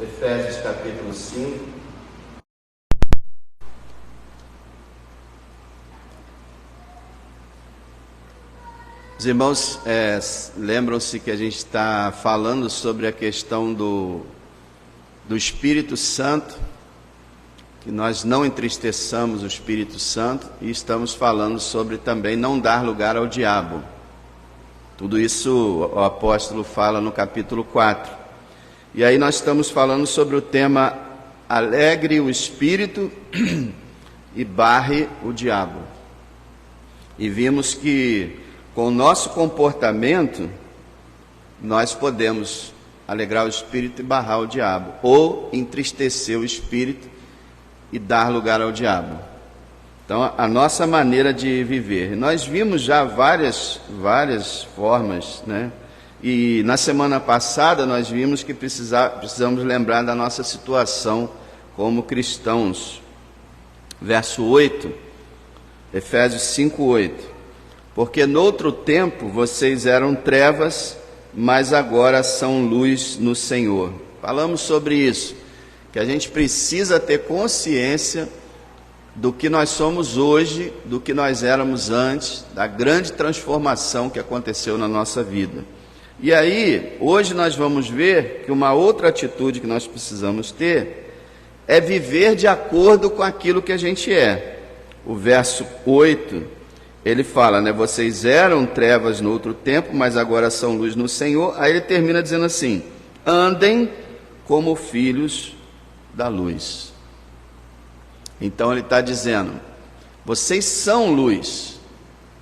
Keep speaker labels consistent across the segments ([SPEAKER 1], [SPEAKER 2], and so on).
[SPEAKER 1] Efésios capítulo 5. Os irmãos lembram-se que a gente está falando sobre a questão do Espírito Santo, que nós não entristeçamos o Espírito Santo, e estamos falando sobre também não dar lugar ao diabo. Tudo isso o apóstolo fala no capítulo 4. E aí nós estamos falando sobre o tema alegre o Espírito e barre o diabo. E vimos que com o nosso comportamento nós podemos alegrar o Espírito e barrar o diabo, ou entristecer o Espírito e dar lugar ao diabo. Então, a nossa maneira de viver. Nós vimos já várias formas, né? E na semana passada nós vimos que precisamos lembrar da nossa situação como cristãos. Verso 8, Efésios 5, 8. Porque noutro tempo vocês eram trevas, mas agora são luz no Senhor. Falamos sobre isso, que a gente precisa ter consciência do que nós somos hoje, do que nós éramos antes, da grande transformação que aconteceu na nossa vida. E aí, hoje nós vamos ver que uma outra atitude que nós precisamos ter é viver de acordo com aquilo que a gente é. O verso 8, ele fala, né? Vocês eram trevas no outro tempo, mas agora são luz no Senhor. Aí ele termina dizendo assim: andem como filhos da luz. Então ele está dizendo, vocês são luz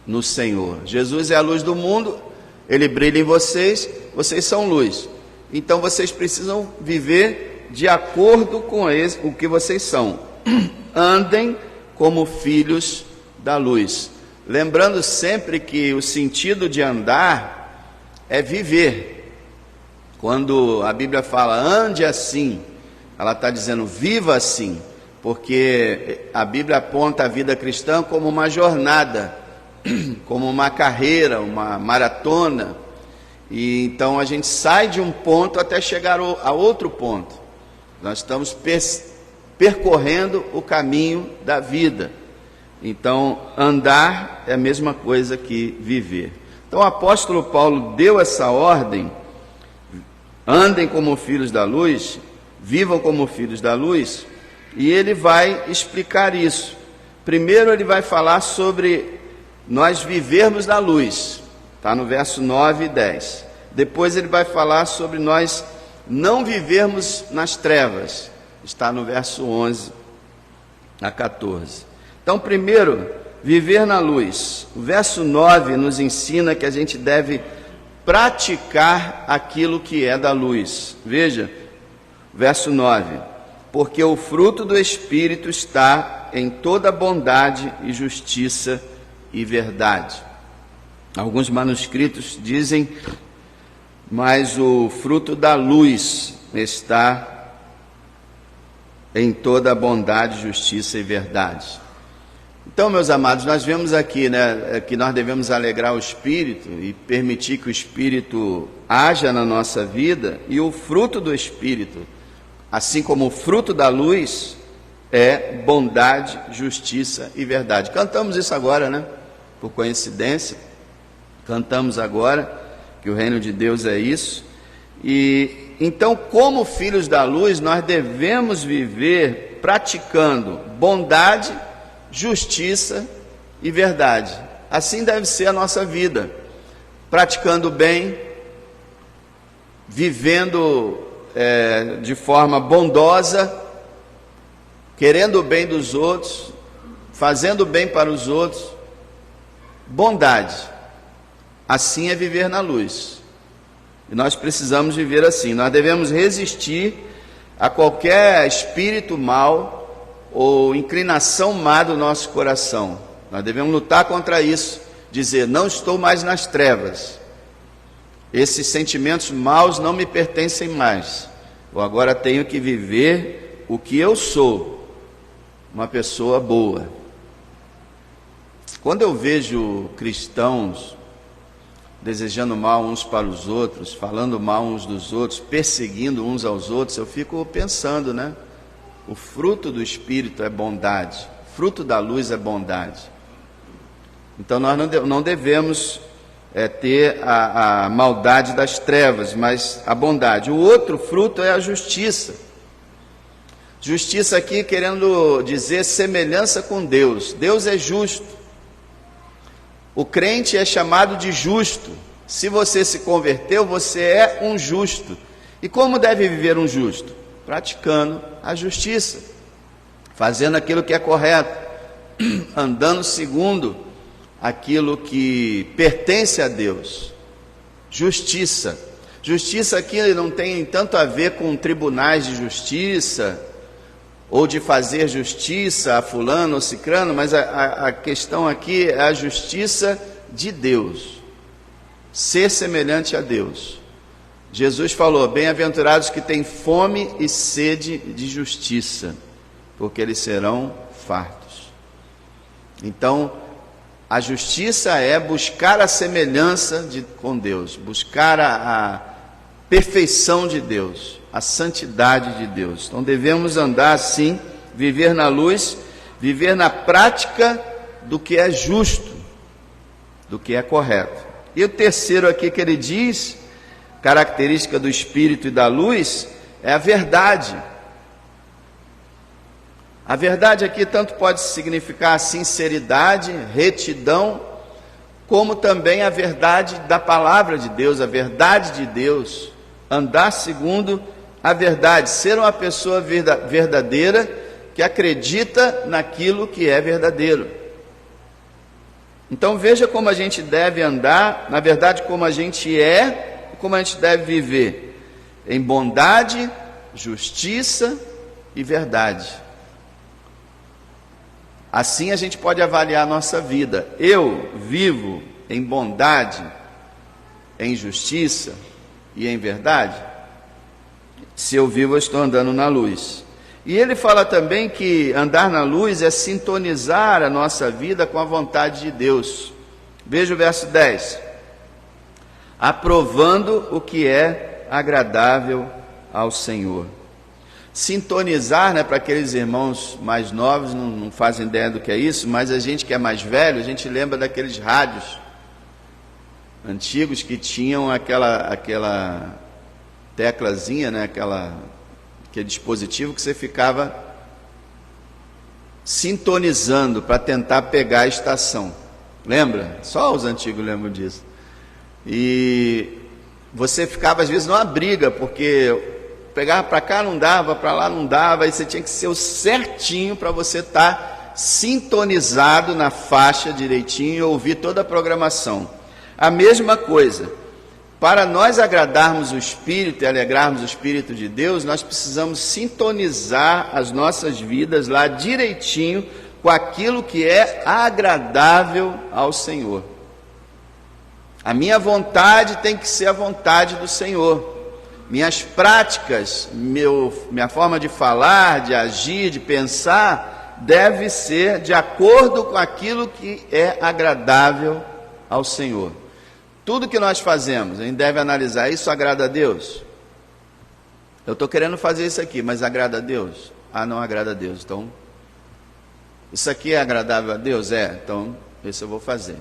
[SPEAKER 1] no Senhor. Jesus é a luz do mundo, Ele brilha em vocês, vocês são luz. Então vocês precisam viver de acordo com o que vocês são. Andem como filhos da luz. Lembrando sempre que o sentido de andar é viver. Quando a Bíblia fala ande assim, ela está dizendo viva assim, porque a Bíblia aponta a vida cristã como uma jornada, como uma carreira, uma maratona. E então a gente sai de um ponto até chegar a outro ponto. Nós estamos percorrendo o caminho da vida. Então, andar é a mesma coisa que viver. Então, o apóstolo Paulo deu essa ordem: andem como filhos da luz, vivam como filhos da luz, e ele vai explicar isso. Primeiro, ele vai falar sobre nós vivermos na luz, está no verso 9 e 10. Depois, ele vai falar sobre nós não vivermos nas trevas, está no verso 11 a 14. Então, primeiro, viver na luz. O verso 9 nos ensina que a gente deve praticar aquilo que é da luz. Veja, verso 9. Porque o fruto do Espírito está em toda bondade e justiça e verdade. Alguns manuscritos dizem, mas o fruto da luz está em toda bondade, justiça e verdade. Então, meus amados, nós vemos aqui, né, que nós devemos alegrar o Espírito e permitir que o Espírito haja na nossa vida, e o fruto do Espírito, assim como o fruto da luz, é bondade, justiça e verdade. Cantamos isso agora, né? Por coincidência, cantamos agora que o reino de Deus é isso. E então, como filhos da luz, nós devemos viver praticando bondade, justiça e verdade. Assim deve ser a nossa vida, praticando bem, vivendo de forma bondosa, querendo o bem dos outros, fazendo bem para os outros. Bondade, assim é viver na luz. E nós precisamos viver assim. Nós devemos resistir a qualquer espírito mau ou inclinação má do nosso coração. Nós devemos lutar contra isso, dizer, não estou mais nas trevas, esses sentimentos maus não me pertencem mais, eu agora tenho que viver o que eu sou, uma pessoa boa. Quando eu vejo cristãos desejando mal uns para os outros, falando mal uns dos outros, perseguindo uns aos outros, eu fico pensando, né? O fruto do Espírito é bondade, o fruto da luz é bondade. Então nós não devemos ter a maldade das trevas, mas a bondade. O outro fruto é a justiça. Justiça aqui querendo dizer semelhança com Deus. Deus é justo. O crente é chamado de justo. Se você se converteu, você é um justo. E como deve viver um justo? Praticando a justiça, fazendo aquilo que é correto, andando segundo aquilo que pertence a Deus. Justiça. Justiça aqui não tem tanto a ver com tribunais de justiça, ou de fazer justiça a fulano ou cicrano, mas a questão aqui é a justiça de Deus, ser semelhante a Deus. Jesus falou: bem-aventurados que têm fome e sede de justiça, porque eles serão fartos. Então, a justiça é buscar a semelhança com Deus, buscar a perfeição de Deus, a santidade de Deus. Então devemos andar assim, viver na luz, viver na prática do que é justo, do que é correto. E o terceiro aqui que ele diz, característica do Espírito e da luz, é a verdade. A verdade aqui tanto pode significar sinceridade, retidão, como também a verdade da palavra de Deus, a verdade de Deus, andar segundo a verdade, ser uma pessoa verdadeira, que acredita naquilo que é verdadeiro. Então veja como a gente deve andar, na verdade como a gente é, e como a gente deve viver, em bondade, justiça e verdade. Assim a gente pode avaliar a nossa vida. Eu vivo em bondade, em justiça e em verdade? Se eu vivo, eu estou andando na luz. E ele fala também que andar na luz é sintonizar a nossa vida com a vontade de Deus. Veja o verso 10. Aprovando o que é agradável ao Senhor. Sintonizar, né, para aqueles irmãos mais novos, não fazem ideia do que é isso, mas a gente que é mais velho, a gente lembra daqueles rádios antigos que tinham aquela teclazinha, né, aquele dispositivo que você ficava sintonizando para tentar pegar a estação. Lembra? Só os antigos lembram disso. E você ficava às vezes numa briga, porque pegava para cá não dava, para lá não dava, aí você tinha que ser o certinho para você estar sintonizado na faixa direitinho e ouvir toda a programação. A mesma coisa, para nós agradarmos o Espírito e alegrarmos o Espírito de Deus, nós precisamos sintonizar as nossas vidas lá direitinho com aquilo que é agradável ao Senhor. A minha vontade tem que ser a vontade do Senhor. Minhas práticas, minha forma de falar, de agir, de pensar, deve ser de acordo com aquilo que é agradável ao Senhor. Tudo que nós fazemos, a gente deve analisar: isso agrada a Deus? Eu estou querendo fazer isso aqui, mas agrada a Deus? Ah, não agrada a Deus. Então, isso aqui é agradável a Deus? É, então, isso eu vou fazer.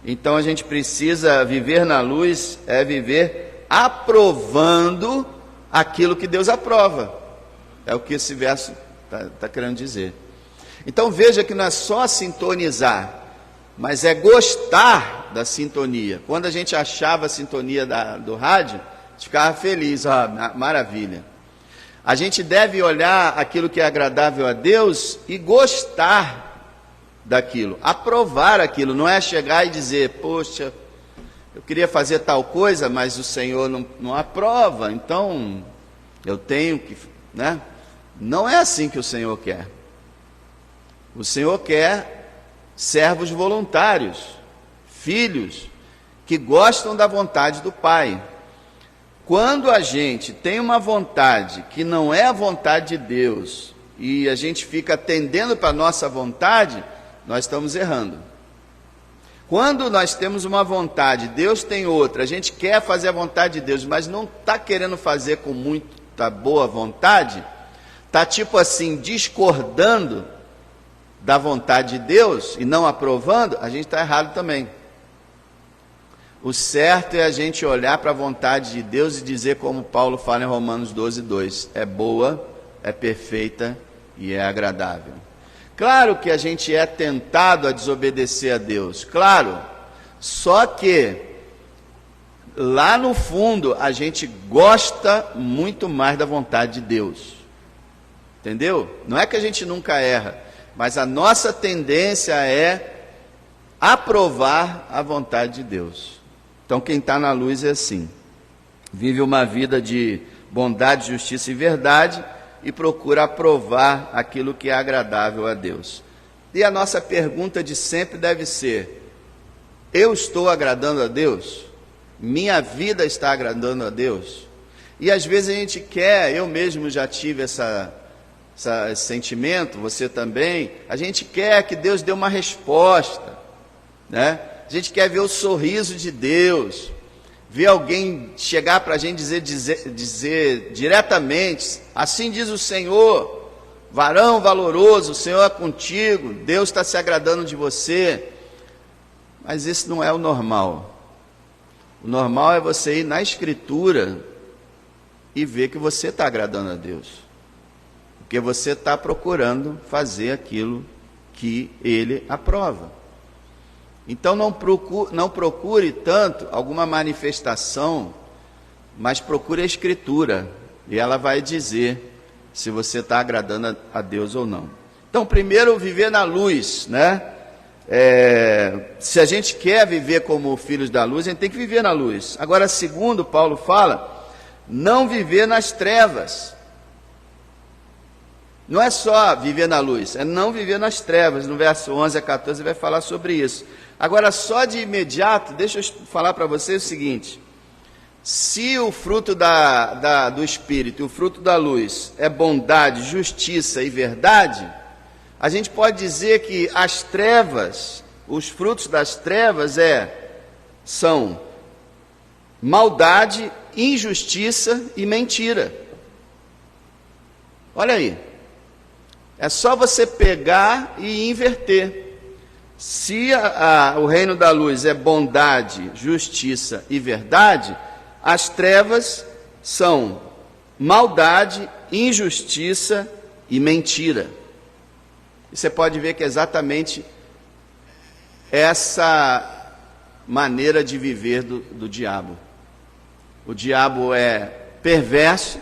[SPEAKER 1] Então a gente precisa viver na luz, é viver aprovando aquilo que Deus aprova. É o que esse verso está querendo dizer. Então veja que não é só sintonizar, mas é gostar da sintonia. Quando a gente achava a sintonia do rádio, a gente ficava feliz, maravilha. A gente deve olhar aquilo que é agradável a Deus e gostar daquilo, aprovar aquilo. Não é chegar e dizer: poxa, eu queria fazer tal coisa, mas o Senhor não aprova, então eu tenho que, né? Não é assim que o Senhor quer. O Senhor quer servos voluntários, filhos que gostam da vontade do Pai. Quando a gente tem uma vontade que não é a vontade de Deus e a gente fica atendendo para a nossa vontade, nós estamos errando. Quando nós temos uma vontade, Deus tem outra, a gente quer fazer a vontade de Deus, mas não está querendo fazer com muita boa vontade, está tipo assim, discordando da vontade de Deus e não aprovando, a gente está errado também. O certo é a gente olhar para a vontade de Deus e dizer como Paulo fala em Romanos 12:2, é boa, é perfeita e é agradável. Claro que a gente é tentado a desobedecer a Deus, claro, só que lá no fundo a gente gosta muito mais da vontade de Deus, entendeu? Não é que a gente nunca erra, mas a nossa tendência é aprovar a vontade de Deus. Então quem está na luz é assim, vive uma vida de bondade, justiça e verdade, e procura aprovar aquilo que é agradável a Deus. E a nossa pergunta de sempre deve ser: eu estou agradando a Deus? Minha vida está agradando a Deus? E às vezes a gente quer, eu mesmo já tive esse sentimento, você também, a gente quer que Deus dê uma resposta, né? A gente quer ver o sorriso de Deus, ver alguém chegar para a gente dizer diretamente, assim diz o Senhor, varão valoroso, o Senhor é contigo, Deus está se agradando de você. Mas isso não é o normal. O normal é você ir na Escritura e ver que você está agradando a Deus, porque você está procurando fazer aquilo que Ele aprova. Então não procure tanto alguma manifestação, mas procure a Escritura, e ela vai dizer se você está agradando a Deus ou não. Então primeiro, viver na luz, né? Se a gente quer viver como filhos da luz, a gente tem que viver na luz. Agora, segundo, Paulo fala, não viver nas trevas. Não é só viver na luz, é não viver nas trevas. No verso 11 a 14 vai falar sobre isso. Agora, só de imediato, deixa eu falar para vocês o seguinte: se o fruto do Espírito, o fruto da luz, é bondade, justiça e verdade, a gente pode dizer que as trevas, os frutos das trevas são maldade, injustiça e mentira. Olha aí, é só você pegar e inverter. Se o reino da luz é bondade, justiça e verdade, as trevas são maldade, injustiça e mentira. E você pode ver que é exatamente essa maneira de viver do diabo. O diabo é perverso,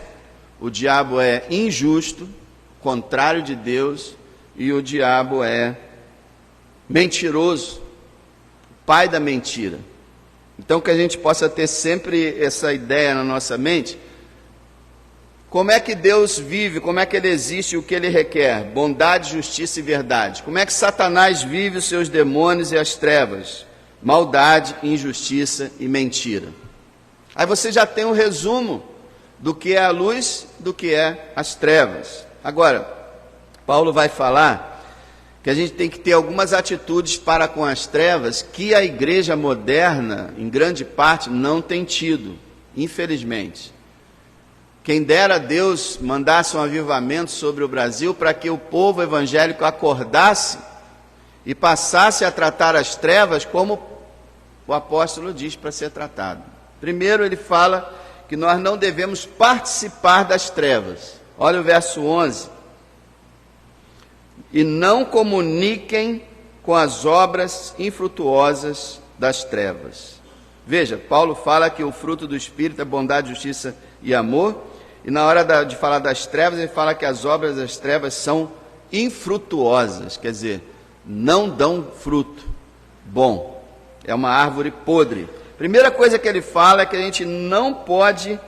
[SPEAKER 1] o diabo é injusto, contrário de Deus, e o diabo é mentiroso, pai da mentira. Então que a gente possa ter sempre essa ideia na nossa mente, como é que Deus vive, como é que Ele existe e o que Ele requer, bondade, justiça e verdade. Como é que Satanás vive os seus demônios e as trevas, maldade, injustiça e mentira. Aí você já tem um resumo do que é a luz, do que é as trevas. Agora, Paulo vai falar que a gente tem que ter algumas atitudes para com as trevas que a igreja moderna, em grande parte, não tem tido, infelizmente. Quem dera Deus mandasse um avivamento sobre o Brasil para que o povo evangélico acordasse e passasse a tratar as trevas como o apóstolo diz para ser tratado. Primeiro ele fala que nós não devemos participar das trevas. Olha o verso 11. E não comuniquem com as obras infrutuosas das trevas. Veja, Paulo fala que o fruto do Espírito é bondade, justiça e amor, e na hora de falar das trevas, ele fala que as obras das trevas são infrutuosas, quer dizer, não dão fruto bom, é uma árvore podre. Primeira coisa que ele fala é que a gente não pode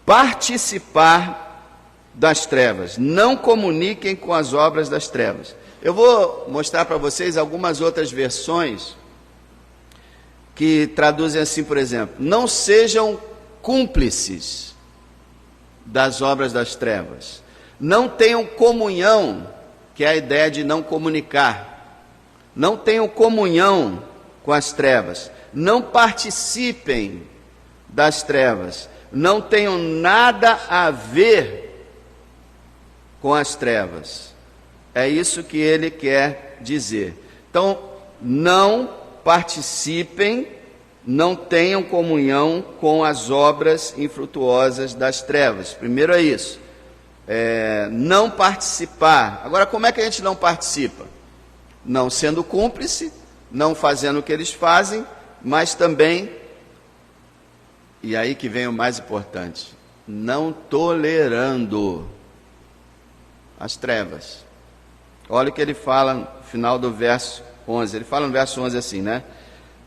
[SPEAKER 1] participar das trevas, não comuniquem com as obras das trevas. Eu vou mostrar para vocês algumas outras versões que traduzem assim, por exemplo, não sejam cúmplices das obras das trevas, não tenham comunhão, que é a ideia de não comunicar, não tenham comunhão com as trevas, não participem das trevas, não tenham nada a ver com as trevas. É isso que ele quer dizer. Então, não participem, não tenham comunhão com as obras infrutuosas das trevas. Primeiro é isso. Não participar. Agora, como é que a gente não participa? Não sendo cúmplice, não fazendo o que eles fazem, mas também, e aí que vem o mais importante, não tolerando as trevas. Olha o que ele fala no final do verso 11. Ele fala no verso 11 assim, né?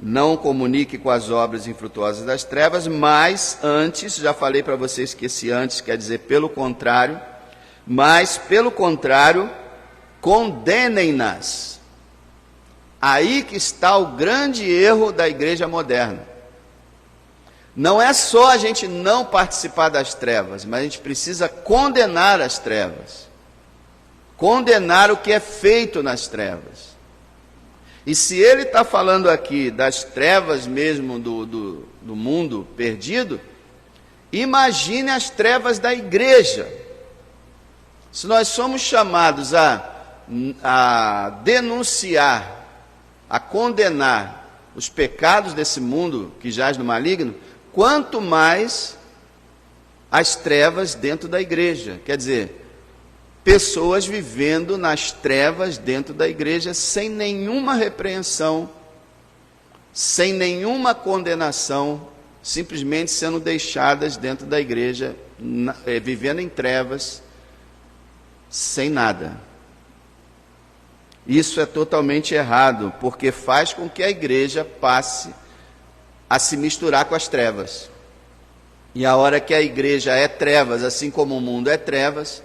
[SPEAKER 1] Não comunique com as obras infrutuosas das trevas, mas antes, já falei para vocês que esse antes quer dizer pelo contrário, mas pelo contrário, condenem-nas. Aí que está o grande erro da igreja moderna. Não é só a gente não participar das trevas, mas a gente precisa condenar as trevas. Condenar o que é feito nas trevas. E se ele está falando aqui das trevas mesmo do mundo perdido, imagine as trevas da igreja. Se nós somos chamados a denunciar, a condenar os pecados desse mundo que jaz no maligno, quanto mais as trevas dentro da igreja. Quer dizer, pessoas vivendo nas trevas dentro da igreja sem nenhuma repreensão, sem nenhuma condenação, simplesmente sendo deixadas dentro da igreja, vivendo em trevas, sem nada. Isso é totalmente errado, porque faz com que a igreja passe a se misturar com as trevas. E a hora que a igreja é trevas, assim como o mundo é trevas,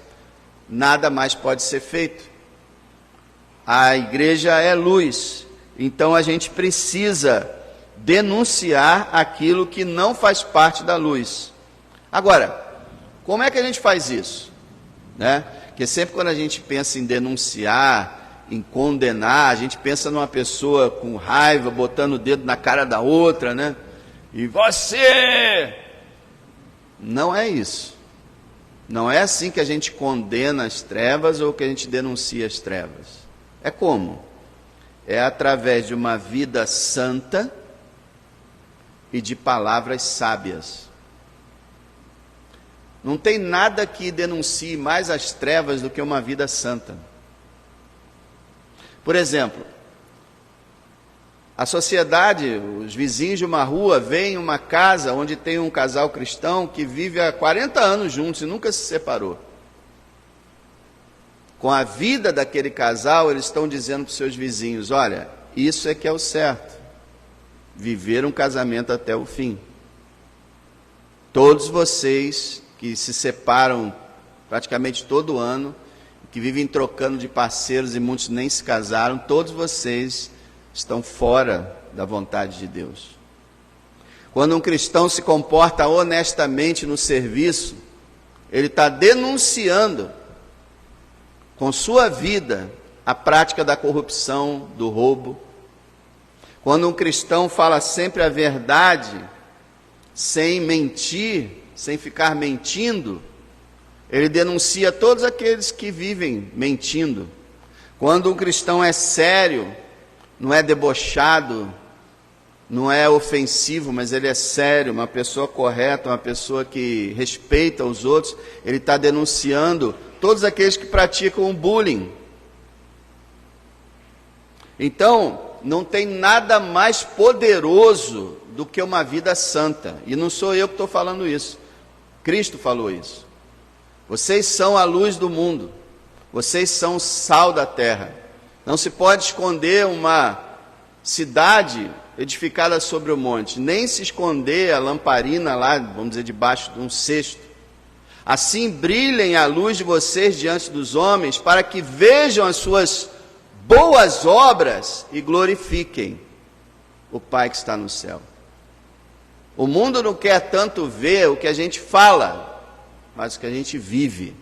[SPEAKER 1] nada mais pode ser feito. A igreja é luz, então a gente precisa denunciar aquilo que não faz parte da luz. Agora, como é que a gente faz isso? Porque sempre quando a gente pensa em denunciar, em condenar, a gente pensa numa pessoa com raiva, botando o dedo na cara da outra, né? E você! Não é isso. Não é assim que a gente condena as trevas ou que a gente denuncia as trevas. É como? É através de uma vida santa e de palavras sábias. Não tem nada que denuncie mais as trevas do que uma vida santa. Por exemplo, a sociedade, os vizinhos de uma rua veem uma casa onde tem um casal cristão que vive há 40 anos juntos e nunca se separou. Com a vida daquele casal, eles estão dizendo para os seus vizinhos, olha, isso é que é o certo, viver um casamento até o fim. Todos vocês que se separam praticamente todo ano, que vivem trocando de parceiros e muitos nem se casaram, todos vocês estão fora da vontade de Deus. Quando um cristão se comporta honestamente no serviço, ele está denunciando com sua vida a prática da corrupção, do roubo. Quando um cristão fala sempre a verdade, sem mentir, sem ficar mentindo, ele denuncia todos aqueles que vivem mentindo. Quando um cristão é sério, não é debochado, não é ofensivo, mas ele é sério, uma pessoa correta, uma pessoa que respeita os outros, ele está denunciando todos aqueles que praticam o bullying. Então, não tem nada mais poderoso do que uma vida santa. E não sou eu que estou falando isso. Cristo falou isso. Vocês são a luz do mundo. Vocês são o sal da terra. Não se pode esconder uma cidade edificada sobre o monte, nem se esconder a lamparina lá, vamos dizer, debaixo de um cesto. Assim brilhem a luz de vocês diante dos homens, para que vejam as suas boas obras e glorifiquem o Pai que está no céu. O mundo não quer tanto ver o que a gente fala, mas o que a gente vive.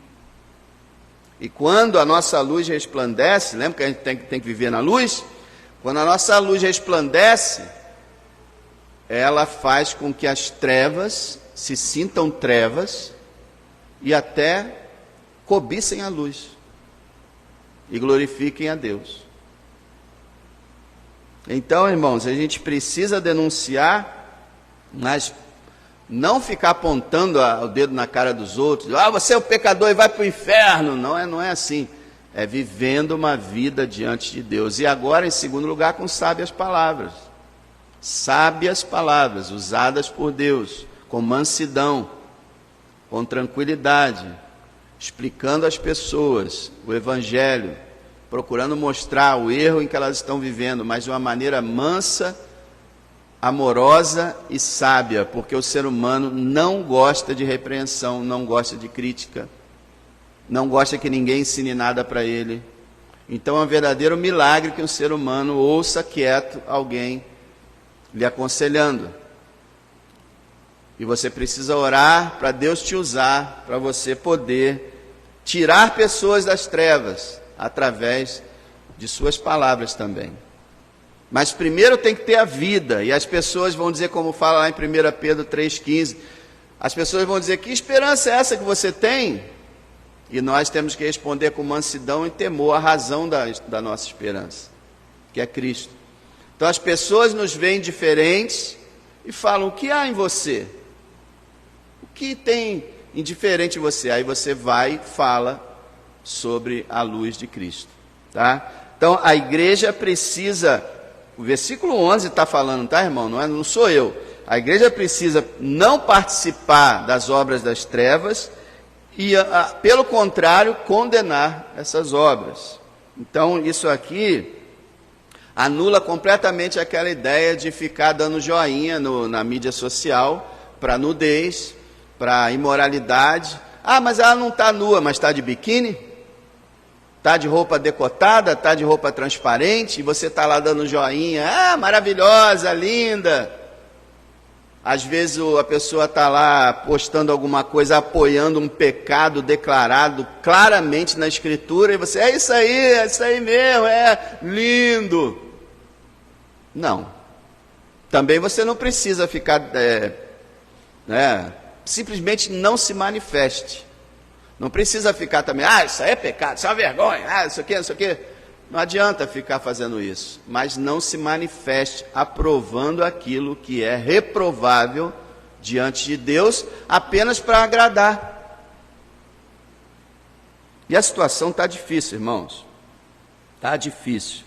[SPEAKER 1] E quando a nossa luz resplandece, lembra que a gente tem que viver na luz? Quando a nossa luz resplandece, ela faz com que as trevas se sintam trevas e até cobicem a luz e glorifiquem a Deus. Então, irmãos, a gente precisa denunciar, mas não ficar apontando o dedo na cara dos outros. Você é o pecador e vai para o inferno. Não é assim. É vivendo uma vida diante de Deus. E agora, em segundo lugar, com sábias palavras. Sábias palavras usadas por Deus, com mansidão, com tranquilidade, explicando às pessoas o Evangelho, procurando mostrar o erro em que elas estão vivendo, mas de uma maneira mansa, amorosa e sábia, porque o ser humano não gosta de repreensão, não gosta de crítica, não gosta que ninguém ensine nada para ele. Então é um verdadeiro milagre que um ser humano ouça quieto alguém lhe aconselhando. E você precisa orar para Deus te usar, para você poder tirar pessoas das trevas, através de suas palavras também. Mas primeiro tem que ter a vida, e as pessoas vão dizer, como fala lá em 1 Pedro 3,15, as pessoas vão dizer, que esperança é essa que você tem? E nós temos que responder com mansidão e temor a razão da nossa esperança, que é Cristo. Então as pessoas nos veem diferentes e falam, o que há em você? O que tem indiferente em você? Aí você vai e fala sobre a luz de Cristo, tá? Então a igreja precisa, o versículo 11 está falando, tá, irmão? Não sou eu. A igreja precisa não participar das obras das trevas e, pelo contrário, condenar essas obras. Então isso aqui anula completamente aquela ideia de ficar dando joinha na mídia social para nudez, para imoralidade. Mas ela não está nua, mas está de biquíni? Está de roupa decotada, está de roupa transparente, e você está lá dando joinha, maravilhosa, linda. Às vezes a pessoa está lá postando alguma coisa, apoiando um pecado declarado claramente na Escritura, e você, é isso aí mesmo, é lindo. Não. Também você não precisa ficar, simplesmente não se manifeste. Não precisa ficar também, isso aí é pecado, isso é uma vergonha, isso aqui. Não adianta ficar fazendo isso, mas não se manifeste aprovando aquilo que é reprovável diante de Deus, apenas para agradar. E a situação está difícil, irmãos. Está difícil.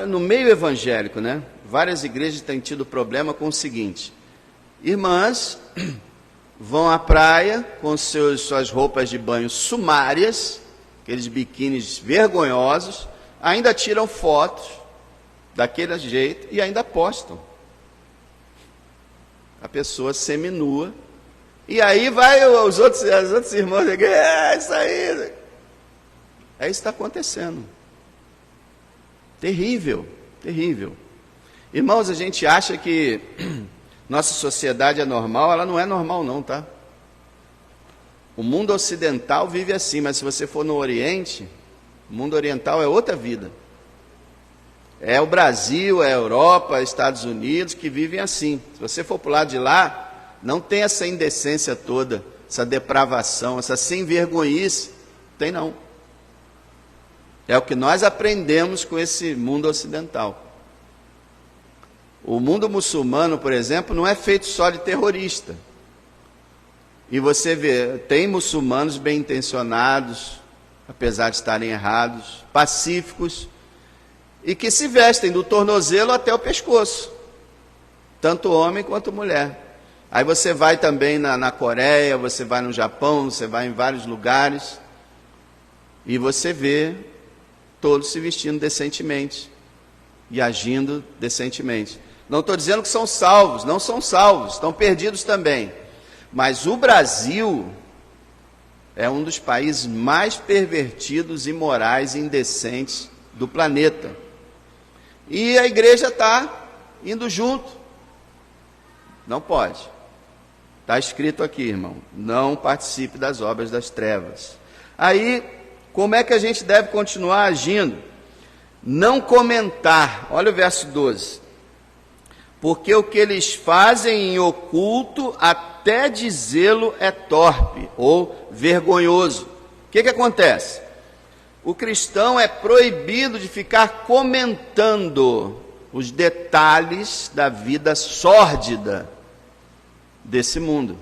[SPEAKER 1] No meio evangélico, várias igrejas têm tido problema com o seguinte: irmãs vão à praia com suas roupas de banho sumárias, aqueles biquínis vergonhosos, ainda tiram fotos daquele jeito e ainda postam. A pessoa seminua, e aí vai as outras irmãs dizem, isso aí. Isso que está acontecendo. Terrível, terrível. Irmãos, a gente acha que nossa sociedade é normal, ela não é normal não, tá? O mundo ocidental vive assim, mas se você for no Oriente, o mundo oriental é outra vida. É o Brasil, é a Europa, Estados Unidos que vivem assim. Se você for para o lado de lá, não tem essa indecência toda, essa depravação, essa sem vergonhice, tem não. É o que nós aprendemos com esse mundo ocidental. O mundo muçulmano, por exemplo, não é feito só de terrorista. E você vê, tem muçulmanos bem intencionados, apesar de estarem errados, pacíficos, e que se vestem do tornozelo até o pescoço, tanto homem quanto mulher. Aí você vai também na Coreia, você vai no Japão, você vai em vários lugares, e você vê todos se vestindo decentemente e agindo decentemente. Não estou dizendo que são salvos, não são salvos, estão perdidos também. Mas o Brasil é um dos países mais pervertidos, imorais e indecentes do planeta. E a igreja está indo junto. Não pode. Está escrito aqui, irmão, não participe das obras das trevas. Aí Como é que a gente deve continuar agindo? Não comentar, olha o verso 12. Porque o que eles fazem em oculto, até dizê-lo é torpe ou vergonhoso. O que acontece? O cristão é proibido de ficar comentando os detalhes da vida sórdida desse mundo.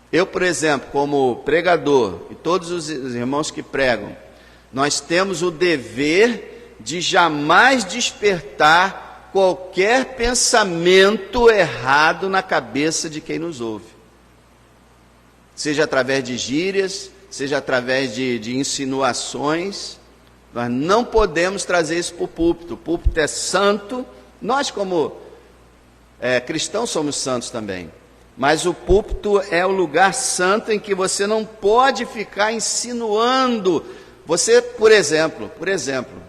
[SPEAKER 1] Eu, por exemplo, como pregador, e todos os irmãos que pregam, nós temos o dever de jamais despertar qualquer pensamento errado na cabeça de quem nos ouve. Seja através de gírias, seja através de insinuações. Nós não podemos trazer isso para o púlpito. O púlpito é santo. Nós, como cristãos, somos santos também. Mas o púlpito é o lugar santo em que você não pode ficar insinuando. Você, por exemplo,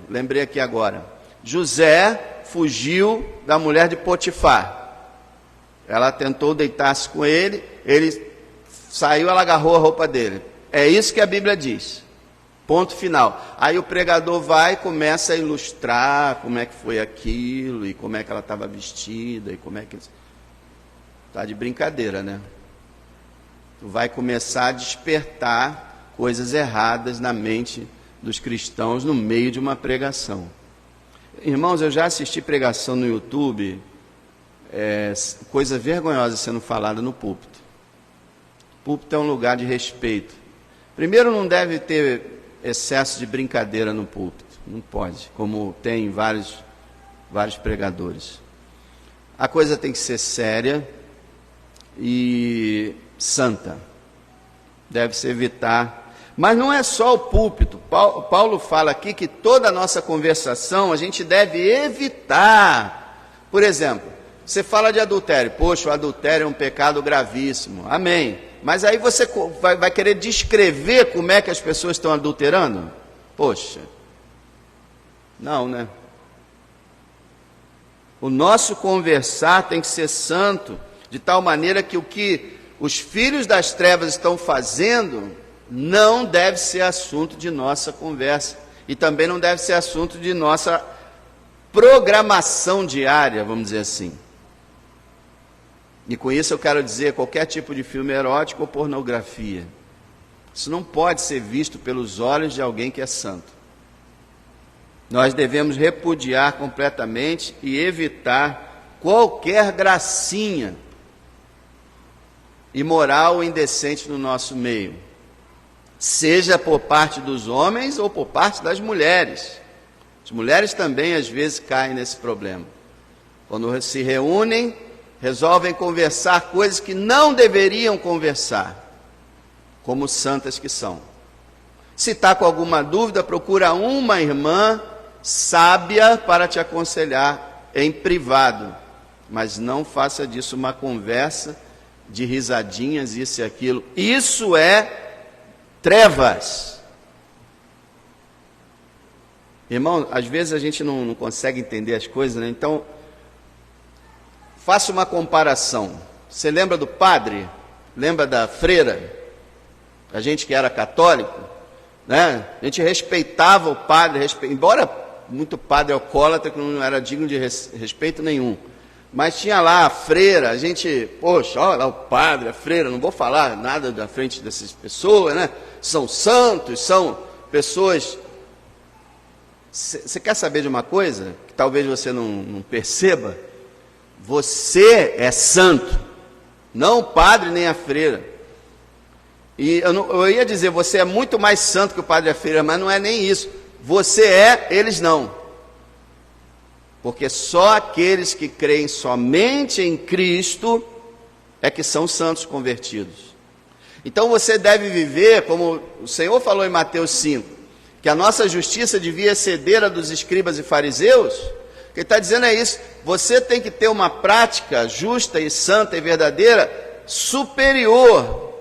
[SPEAKER 1] lembrei aqui agora, José fugiu da mulher de Potifar. Ela tentou deitar-se com ele, ele saiu, ela agarrou a roupa dele. É isso que a Bíblia diz. Ponto final. Aí o pregador vai e começa a ilustrar como é que foi aquilo, e como é que ela estava vestida, e como é que... Está de brincadeira, né? Tu vai começar a despertar coisas erradas na mente dos cristãos no meio de uma pregação. Irmãos, eu já assisti pregação no YouTube, coisa vergonhosa sendo falada no púlpito. O púlpito é um lugar de respeito. Primeiro, não deve ter excesso de brincadeira no púlpito, não pode, como tem vários pregadores. A coisa tem que ser séria e santa, deve-se evitar. Mas não é só o púlpito. Paulo fala aqui que toda a nossa conversação a gente deve evitar. Por exemplo, você fala de adultério. Poxa, o adultério é um pecado gravíssimo. Amém. Mas aí você vai querer descrever como é que as pessoas estão adulterando? Poxa, não, né? O nosso conversar tem que ser santo, de tal maneira que o que os filhos das trevas estão fazendo não deve ser assunto de nossa conversa, e também não deve ser assunto de nossa programação diária, vamos dizer assim. E com isso eu quero dizer qualquer tipo de filme erótico ou pornografia. Isso não pode ser visto pelos olhos de alguém que é santo. Nós devemos repudiar completamente e evitar qualquer gracinha imoral ou indecente no nosso meio, seja por parte dos homens ou por parte das mulheres. As mulheres também às vezes caem nesse problema. Quando se reúnem, resolvem conversar coisas que não deveriam conversar, como santas que são. Se está com alguma dúvida, procura uma irmã sábia para te aconselhar em privado, mas não faça disso uma conversa de risadinhas, isso e aquilo. Isso é trevas. Irmão, às vezes a gente não consegue entender as coisas, né? Então, faça uma comparação. Você lembra do padre? Lembra da freira? A gente que era católico, né? A gente respeitava o padre, embora muito padre alcoólatra que não era digno de respeito nenhum. Mas tinha lá a freira, a gente, poxa, olha lá o padre, a freira, não vou falar nada da frente dessas pessoas, né? São santos, são pessoas... Você quer saber de uma coisa que talvez você não perceba? Você é santo, não o padre nem a freira. E eu ia dizer, você é muito mais santo que o padre e a freira, mas não é nem isso. Você é, eles não. Porque só aqueles que creem somente em Cristo é que são santos convertidos. Então você deve viver, como o Senhor falou em Mateus 5, que a nossa justiça devia exceder a dos escribas e fariseus. O que ele está dizendo é isso: você tem que ter uma prática justa e santa e verdadeira superior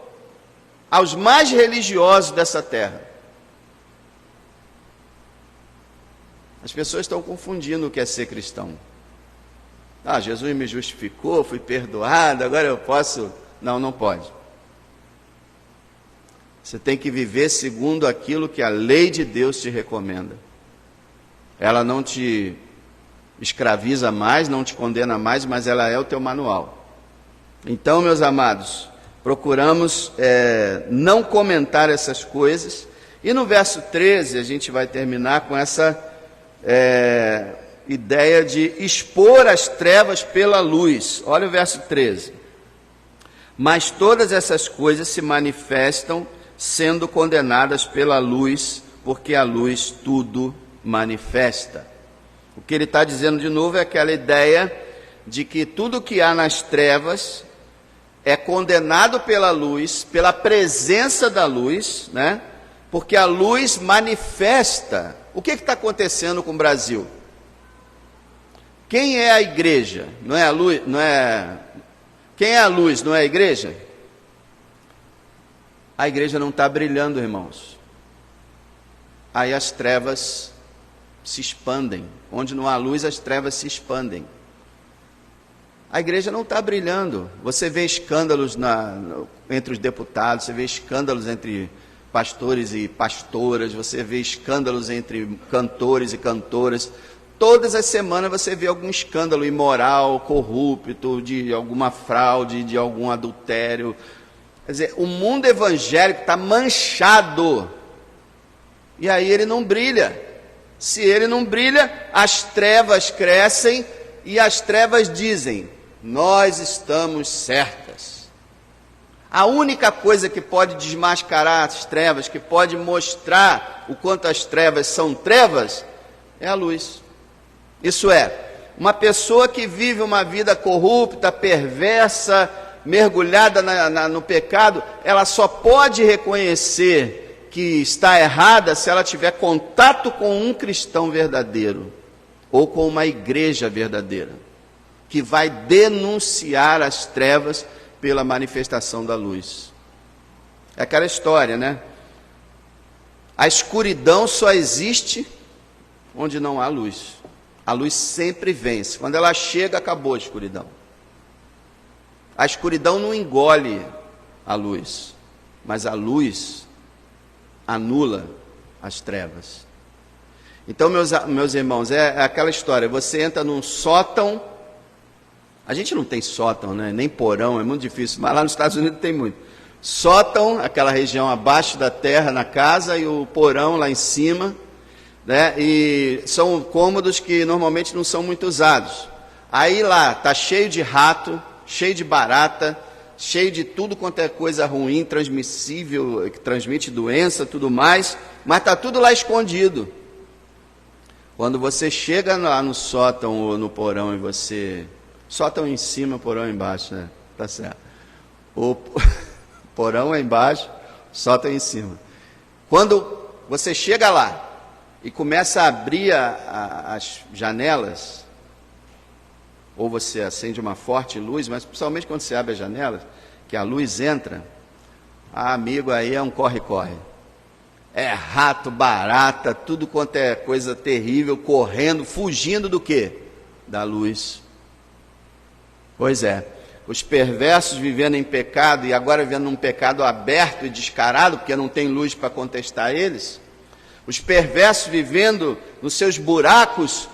[SPEAKER 1] aos mais religiosos dessa terra. As pessoas estão confundindo o que é ser cristão. Ah, Jesus me justificou, fui perdoado, agora eu posso... Não, não pode. Você tem que viver segundo aquilo que a lei de Deus te recomenda. Ela não te escraviza mais, não te condena mais, mas ela é o teu manual. Então, meus amados, procuramos não comentar essas coisas. E no verso 13, a gente vai terminar com essa ideia de expor as trevas pela luz. Olha o verso 13. Mas todas essas coisas se manifestam sendo condenadas pela luz, porque a luz tudo manifesta. O que ele está dizendo de novo é aquela ideia de que tudo que há nas trevas é condenado pela luz, pela presença da luz, né? Porque a luz manifesta. O que está acontecendo com o Brasil? Quem é a igreja? Não é a luz? Quem é a luz? Não é a igreja? A igreja não está brilhando, irmãos. Aí as trevas se expandem. Onde não há luz, as trevas se expandem. A igreja não está brilhando. Você vê escândalos entre os deputados, você vê escândalos entre pastores e pastoras, você vê escândalos entre cantores e cantoras. Todas as semanas você vê algum escândalo imoral, corrupto, de alguma fraude, de algum adultério. Quer dizer, o mundo evangélico está manchado. E aí ele não brilha. Se ele não brilha, as trevas crescem e as trevas dizem: nós estamos certas. A única coisa que pode desmascarar as trevas, que pode mostrar o quanto as trevas são trevas, é a luz. Isso é, uma pessoa que vive uma vida corrupta, perversa, mergulhada no pecado, ela só pode reconhecer que está errada se ela tiver contato com um cristão verdadeiro, ou com uma igreja verdadeira, que vai denunciar as trevas pela manifestação da luz. É aquela história, né? A escuridão só existe onde não há luz. A luz sempre vence. Quando ela chega, acabou a escuridão. A escuridão não engole a luz, mas a luz anula as trevas. Então, meus irmãos, é aquela história, você entra num sótão, a gente não tem sótão, né? Nem porão, é muito difícil, mas lá nos Estados Unidos tem muito. Sótão, aquela região abaixo da terra, na casa, e o porão lá em cima, né? E são cômodos que normalmente não são muito usados. Aí lá está cheio de rato, cheio de barata, cheio de tudo quanto é coisa ruim, transmissível, que transmite doença, tudo mais, mas está tudo lá escondido. Quando você chega lá no sótão ou no porão e você... Sótão em cima, porão embaixo, né? Tá certo. O porão é embaixo, sótão em cima. Quando você chega lá e começa a abrir as janelas, ou você acende uma forte luz, mas principalmente quando você abre as janelas, que a luz entra, amigo, aí é um corre-corre. É rato, barata, tudo quanto é coisa terrível, correndo, fugindo do quê? Da luz. Pois é, os perversos vivendo em pecado, e agora vivendo um pecado aberto e descarado, porque não tem luz para contestar eles. Os perversos vivendo nos seus buracos,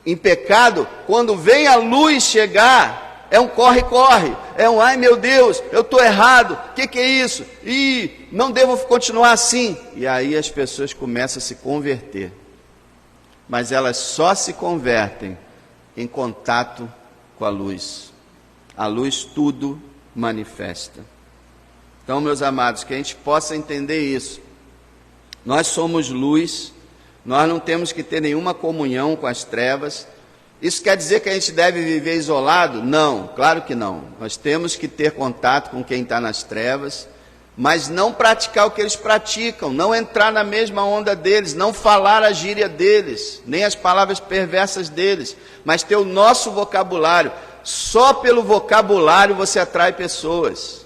[SPEAKER 1] em pecado, quando vem a luz chegar, é um corre-corre, é um ai meu Deus, eu estou errado, o que é isso? E não devo continuar assim. E aí as pessoas começam a se converter, mas elas só se convertem em contato com a luz. A luz tudo manifesta. Então, meus amados, que a gente possa entender isso. Nós somos luz. Nós não temos que ter nenhuma comunhão com as trevas. Isso quer dizer que a gente deve viver isolado? Não, claro que não. Nós temos que ter contato com quem está nas trevas, mas não praticar o que eles praticam, não entrar na mesma onda deles, não falar a gíria deles, nem as palavras perversas deles, mas ter o nosso vocabulário. Só pelo vocabulário você atrai pessoas.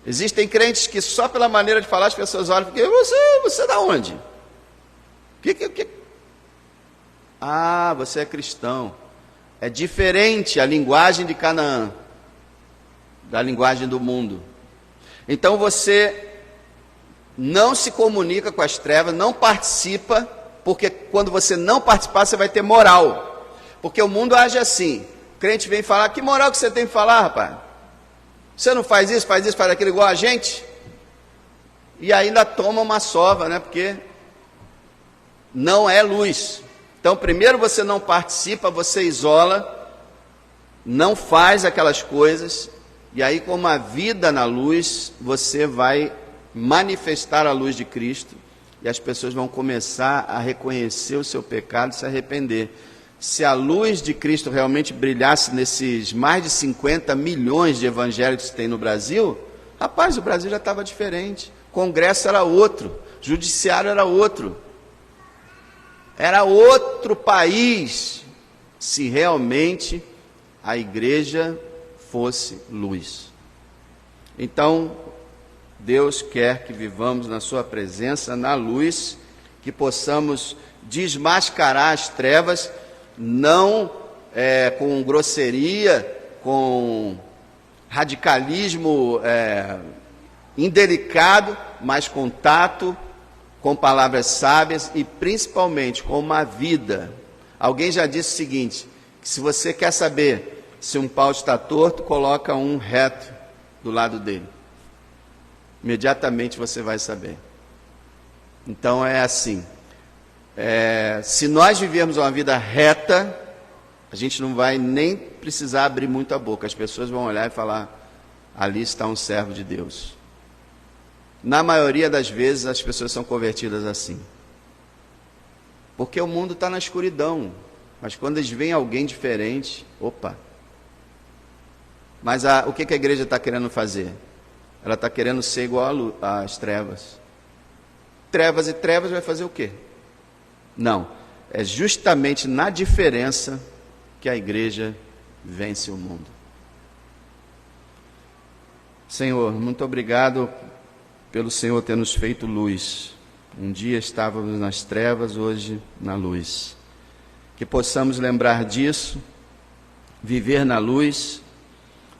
[SPEAKER 1] Existem crentes que só pela maneira de falar as pessoas olham e ficam: você é da onde? Ah, você é cristão. É diferente a linguagem de Canaã da linguagem do mundo. Então você não se comunica com as trevas, não participa, porque quando você não participar, você vai ter moral. Porque o mundo age assim. O crente vem falar, que moral que você tem que falar, rapaz? Você não faz isso, faz aquilo igual a gente? E ainda toma uma sova, né? Porque não é luz. Então, primeiro você não participa, você isola, não faz aquelas coisas, e aí, como a vida na luz, você vai manifestar a luz de Cristo, e as pessoas vão começar a reconhecer o seu pecado e se arrepender. Se a luz de Cristo realmente brilhasse nesses mais de 50 milhões de evangélicos que tem no Brasil, rapaz, o Brasil já estava diferente. O Congresso era outro, o Judiciário era outro país, se realmente a igreja fosse luz. Então, Deus quer que vivamos na sua presença, na luz, que possamos desmascarar as trevas, não com grosseria, com radicalismo indelicado, mas com tato, com palavras sábias e principalmente com uma vida. Alguém já disse o seguinte, que se você quer saber se um pau está torto, coloca um reto do lado dele. Imediatamente você vai saber. Então é assim. Se nós vivermos uma vida reta, a gente não vai nem precisar abrir muito a boca. As pessoas vão olhar e falar, ali está um servo de Deus. Na maioria das vezes as pessoas são convertidas assim. Porque o mundo está na escuridão. Mas quando eles veem alguém diferente, opa. Mas o que a igreja está querendo fazer? Ela está querendo ser igual às trevas. Trevas e trevas vai fazer o quê? Não, é justamente na diferença que a igreja vence o mundo. Senhor, muito obrigado pelo Senhor ter nos feito luz. Um dia estávamos nas trevas, hoje na luz. Que possamos lembrar disso, viver na luz,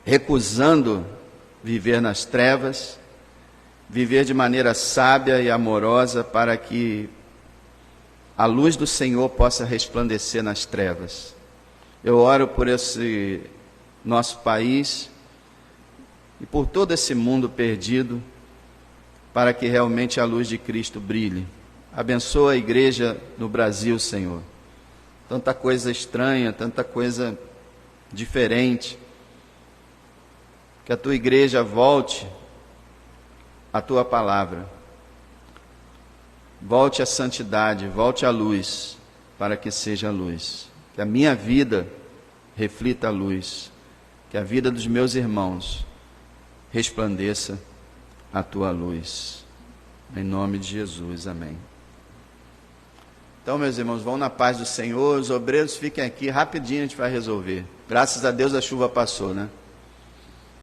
[SPEAKER 1] recusando viver nas trevas, viver de maneira sábia e amorosa para que a luz do Senhor possa resplandecer nas trevas. Eu oro por esse nosso país e por todo esse mundo perdido, para que realmente a luz de Cristo brilhe. Abençoa a igreja no Brasil, Senhor. Tanta coisa estranha, tanta coisa diferente. Que a tua igreja volte à tua palavra. Volte à santidade, volte à luz, para que seja luz. Que a minha vida reflita a luz. Que a vida dos meus irmãos resplandeça a tua luz. Em nome de Jesus, amém. Então, meus irmãos, vão na paz do Senhor. Os obreiros fiquem aqui, rapidinho a gente vai resolver. Graças a Deus a chuva passou, né?